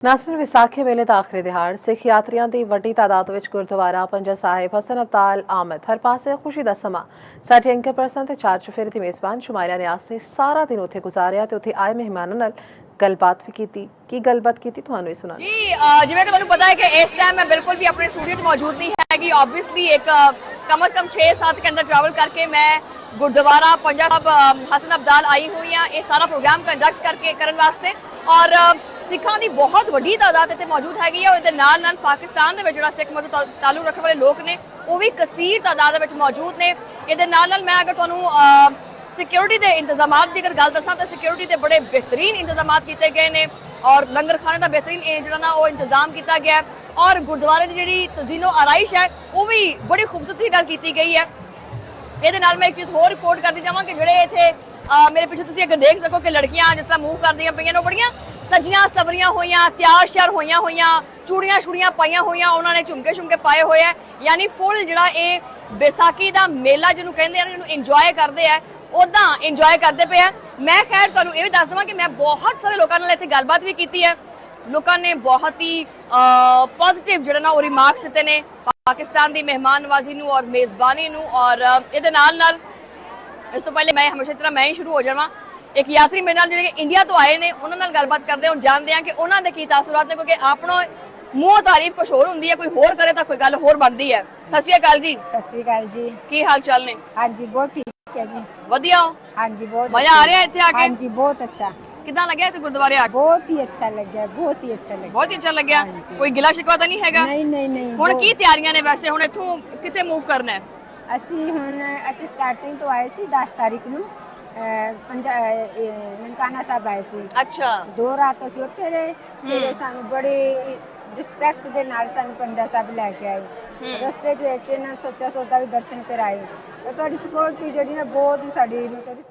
ਨਾਸਰਨ ਵਿਸਾਖੀ ਮੇਲੇ ਦਾ ਆਖਰੀ ਦਿਹਾੜ ਸਿੱਖ ਯਾਤਰੀਆਂ ਦੀ ਵੱਡੀ ਤਾਦਾਦ ਵਿੱਚ ਗੁਰਦੁਆਰਾ ਪੰਜਾ ਸਾਹਿਬ ਹਸਨ ਅਬਦਾਲ ਆਮਦ ਹਰ ਪਾਸੇ ਖੁਸ਼ੀ ਦਾ ਸਮਾਂ। ਸਾਡੇ ਐਂਕਰ ਪਰਸਨ ਤੇ ਚਾਰ ਚੁਫੇਰੇ ਦੀ ਮੇਜ਼ਬਾਨ ਸ਼ੁਮਾਇਰਾ ਨਿਆਜ਼ ਨੇ ਸਾਰਾ ਦਿਨ ਉੱਥੇ ਗੁਜ਼ਾਰਿਆ ਤੇ ਉੱਥੇ ਆਏ ਮਹਿਮਾਨਾਂ ਨਾਲ ਗੱਲਬਾਤ ਵੀ ਕੀਤੀ। ਕੀ ਗੱਲਬਾਤ ਕੀਤੀ ਤੁਹਾਨੂੰ ਇਹ ਸੁਣਾ ਜੀ। ਜਿਵੇਂ ਕਿ ਤੁਹਾਨੂੰ ਪਤਾ ਹੈ ਕਿ ਇਸ ਟਾਈਮ मैं बिल्कुल भी अपने स्टूडियो में मौजूद नहीं हैगी। ऑब्वियसली एक कम से कम 6-7 के अंदर ट्रैवल करके मैं गुरुद्वारा पंजा साहब हसन अब्दाल आई हुई हाँ ये सारा प्रोग्राम कंडक्ट करने वास्ते। और ਸਿੱਖਾਂ ਦੀ ਬਹੁਤ ਵੱਡੀ ਤਾਦਾਦ ਇੱਥੇ ਮੌਜੂਦ ਹੈਗੀ ਹੈ। ਉਹਦੇ ਨਾਲ ਪਾਕਿਸਤਾਨ ਦੇ ਵਿੱਚ ਜਿਹੜਾ ਸਿੱਖ ਮਜ਼ਹਬ ਨਾਲ ਤਾਲੁਕ ਰੱਖਣ ਵਾਲੇ ਲੋਕ ਨੇ ਉਹ ਵੀ ਕਸੀਰ ਤਾਦਾਦ ਦੇ ਵਿੱਚ ਮੌਜੂਦ ਨੇ। ਇਹਦੇ ਨਾਲ ਮੈਂ ਅਗਰ ਤੁਹਾਨੂੰ ਸਿਕਿਉਰਿਟੀ ਦੇ ਇੰਤਜ਼ਾਮਾਤ ਦੀ ਅਗਰ ਗੱਲ ਦੱਸਾਂ ਤਾਂ ਸਿਕਿਉਰਿਟੀ ਦੇ ਬੜੇ ਬਿਹਤਰੀਨ ਇੰਤਜ਼ਾਮਾਤ ਕੀਤੇ ਗਏ ਨੇ ਔਰ ਲੰਗਰ ਖਾਣੇ ਦਾ ਬਿਹਤਰੀਨ ਜਿਹੜਾ ਨਾ ਉਹ ਇੰਤਜ਼ਾਮ ਕੀਤਾ ਗਿਆ ਔਰ ਗੁਰਦੁਆਰੇ ਦੀ ਜਿਹੜੀ ਤਜ਼ੀਨੋ ਆਰਾਇਸ਼ ਹੈ ਉਹ ਵੀ ਬੜੀ ਖੂਬਸੂਰਤੀ ਨਾਲ ਕੀਤੀ ਗਈ ਹੈ। ਇਹਦੇ ਨਾਲ ਮੈਂ ਇੱਕ ਚੀਜ਼ ਹੋਰ ਰਿਪੋਰਟ ਕਰਦੀ ਜਾਵਾਂ ਕਿ ਜਿਹੜੇ ਇੱਥੇ ਮੇਰੇ ਪਿੱਛੇ ਤੁਸੀਂ ਅਗਰ ਦੇਖ ਸਕੋ ਕਿ ਲੜਕੀਆਂ ਜਿਸ ਤਰ੍ਹਾਂ ਮੂਵ ਕਰਦੀਆਂ ਪਈਆਂ ਨੇ ਬੜੀਆਂ ਸਜੀਆਂ ਸਵਰੀਆਂ ਹੋਈਆਂ ਤਿਆਰ ਸ਼ਿਆਰ ਹੋਈਆਂ ਚੂੜੀਆਂ ਛੁੜੀਆਂ ਪਾਈਆਂ ਹੋਈਆਂ ਉਹਨਾਂ ਨੇ ਝੁਮਕੇ ਪਾਏ ਹੋਏ ਆ। ਯਾਨੀ ਫੁੱਲ ਜਿਹੜਾ ਇਹ ਵਿਸਾਖੀ ਦਾ ਮੇਲਾ ਜਿਹਨੂੰ ਕਹਿੰਦੇ ਆ ਜਿਹਨੂੰ ਇੰਜੋਏ ਕਰਦੇ ਆ ਉਦਾਂ ਇੰਜੋਏ ਕਰਦੇ ਪਏ ਆ। ਮੈਂ ਖੈਰ ਤੁਹਾਨੂੰ ਇਹ ਵੀ ਦੱਸ ਦਵਾਂ ਕਿ ਮੈਂ ਬਹੁਤ ਸਾਰੇ ਲੋਕਾਂ ਨਾਲ ਇੱਥੇ ਗੱਲਬਾਤ ਵੀ ਕੀਤੀ ਹੈ। ਲੋਕਾਂ ਨੇ ਬਹੁਤ ਹੀ ਪੋਜ਼ਿਟਿਵ ਜਿਹੜਾ ਨਾ ਉਹ ਰਿਮਾਰਕਸ ਦਿੱਤੇ ਨੇ ਪਾਕਿਸਤਾਨ ਦੀ ਮਹਿਮਾਨ ਨਵਾਜ਼ੀ ਨੂੰ ਔਰ ਮੇਜ਼ਬਾਨੀ ਨੂੰ। ਔਰ ਇਹਦੇ ਨਾਲ ਇਸ ਤੋਂ ਪਹਿਲੇ ਮੈਂ ਹਮੇਸ਼ਾ ਤਰ੍ਹਾਂ ਮੈਂ ਹੀ ਸ਼ੁਰੂ ਹੋ ਜਾਵਾਂ ਇੱਕ ਯਾਤਰੀ ਮੇਰੇ ਨਾਲ ਜਿਹੜੇ ਇੰਡੀਆ ਤੋਂ ਆਏ ਨੇ ਉਹਨਾਂ ਨਾਲ ਗੱਲਬਾਤ ਕਰਦੇ ਹਾਂ ਜਾਣਦੇ ਹਾਂ ਕਿ ਉਹਨਾਂ ਦੇ ਕੀ ਤਾਸੁਰਾਤ ਨੇ ਕਿਉਂਕਿ ਆਪਣੋ ਮੂੰਹ ਤਾਰੀਫ ਕੁਝ ਹੋਰ ਹੁੰਦੀ ਹੈ ਕੋਈ ਹੋਰ ਕਰੇ ਤਾਂ ਕੋਈ ਗੱਲ ਹੋਰ ਬਣਦੀ ਹੈ। ਸਤਿ ਸ਼੍ਰੀ ਅਕਾਲ ਜੀ। ਸਤਿ ਸ਼੍ਰੀ ਅਕਾਲ ਜੀ। ਕੀ ਹਾਲ ਚਾਲ ਨੇ? ਹਾਂਜੀ ਬਹੁਤ ਠੀਕ ਹੈ ਜੀ। ਵਧੀਆ ਹੋ? ਹਾਂਜੀ ਬਹੁਤ ਮਜ਼ਾ ਆ ਰਿਹਾ ਇੱਥੇ ਆ ਕੇ? ਹਾਂਜੀ ਬਹੁਤ ਅੱਛਾ। ਕਿੱਦਾਂ ਲੱਗਿਆ ਇੱਥੇ ਗੁਰਦੁਆਰੇ ਆ ਕੇ? ਬਹੁਤ ਹੀ ਅੱਛਾ ਲੱਗਿਆ ਬਹੁਤ ਹੀ ਅੱਛਾ ਲੱਗਿਆ। ਬਹੁਤ ਹੀ ਅੱਛਾ ਲੱਗਿਆ। ਕੋਈ ਗਿਲਾ ਸ਼ਿਕਵਾ ਤਾਂ ਨਹੀਂ ਹੈਗਾ? ਨਹੀਂ। ਹੁਣ ਕੀ ਤਿਆਰੀਆਂ ਨੇ ਵੈਸੇ ਹੁਣ ਇੱਥੋਂ ਕਿੱਥੇ ਮੂਵ ਕਰਨਾ ਹੈ? ਅਸੀਂ ਸਟਾਰਟਿੰਗ ਤੋਂ ਆਏ ਸੀ 10 ਤਾਰੀਖ ਨੂੰ ਨਨਕਾਣਾ ਸਾਹਿਬ ਆਏ ਸੀ। ਅੱਛਾ 2 ਰਾਤ ਅਸੀਂ ਉੱਥੇ ਰਹੇ ਫਿਰ ਸਾਨੂੰ ਬੜੀ ਰਿਸਪੈਕਟ ਦੇ ਨਾਲ ਸਾਨੂੰ ਪੰਜਾ ਸਾਹਿਬ ਲੈ ਕੇ ਆਏ। ਰਸਤੇ ਦੇ ਵਿੱਚ ਇਹਨਾਂ ਸੋਚਾ ਵੀ ਦਰਸ਼ਨ ਕਰਾਏ ਤੇ ਤੁਹਾਡੀ ਸਿਕਿਉਰਿਟੀ ਜਿਹੜੀ ਨਾ ਬਹੁਤ ਹੀ ਸਾਡੀ ਮਤਲਬ